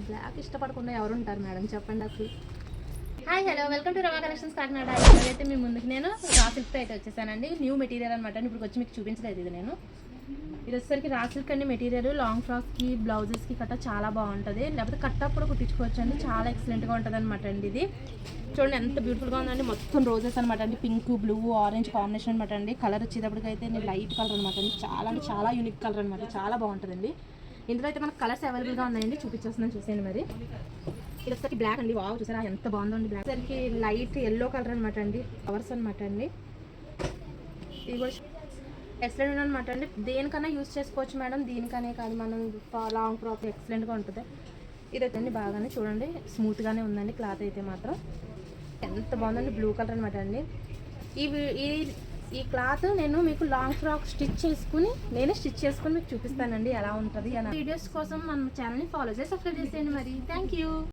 Black ఇష్టపడకుండా ఎవరు ఉంటారు madam చెప్పండి అసలు. Hi hello welcome to Rama collections Kakinada. అయితే మీ ముందుకు నేను రా సిల్క్తో అయితే వచ్చేసానండి. న్యూ మెటీరియల్ అనమాట. ఇప్పుడు వచ్చి మీకు చూపించలేదు ఇది నేను. ఇది వచ్చేసరికి రా సిల్క్ అండి మెటీరియల్. లాంగ్ ఫ్రాక్స్కి బ్లౌజెస్కి కట్ట చాలా బాగుంటుంది. లేకపోతే కట్టప్ కూడా కుట్టించుకోవచ్చు అండి. చాలా ఎక్సలెంట్గా ఉంటుంది అనమాట అండి. ఇది చూడండి ఎంత బ్యూటిఫుల్గా ఉందండి. మొత్తం రోజెస్ అనమాట అండి. పింక్ బ్లూ ఆరెంజ్ కాంబినేషన్ అనమాట అండి. కలర్ వచ్చేటప్పటికైతే లైట్ కలర్ అనమాట అండి. చాలా అంటే చాలా యూనిక్ కలర్ అనమాట. చాలా బాగుంటుందండి. ఇందులో అయితే మనకు కలర్స్ అవైలబుల్గా ఉన్నాయండి. చూపించేస్తున్నాను చూసేయండి మరి. ఇది వచ్చేసరికి బ్లాక్ అండి. వావ్ చూసారా ఎంత బాగుందండి. బ్లాక్ వచ్చేసరికి లైట్ ఎల్లో కలర్ అనమాట అండి. ఫ్లవర్స్ అనమాట అండి. ఇది కూడా ఎక్సలెంట్ అనమాట అండి. దేనికన్నా యూజ్ చేసుకోవచ్చు మేడం. దీనికనే కాదు మనం లాంగ్ ఫ్రాక్ ఎక్సలెంట్గా ఉంటుంది. ఇది అయితే బాగానే చూడండి స్మూత్గానే ఉందండి. క్లాత్ అయితే మాత్రం ఎంత బాగుందండి. బ్లూ కలర్ అనమాట అండి. ఈ క్లాత్ నేను మీకు లాంగ్ ఫ్రాక్ నేనే స్టిచ్ చేసుకుని మీకు చూపిస్తానండి ఎలా ఉంటుంది అని. వీడియోస్ కోసం మన ఛానల్ని ఫాలో చేసి సబ్స్క్రైబ్ చేసేయండి మరి. Thank you.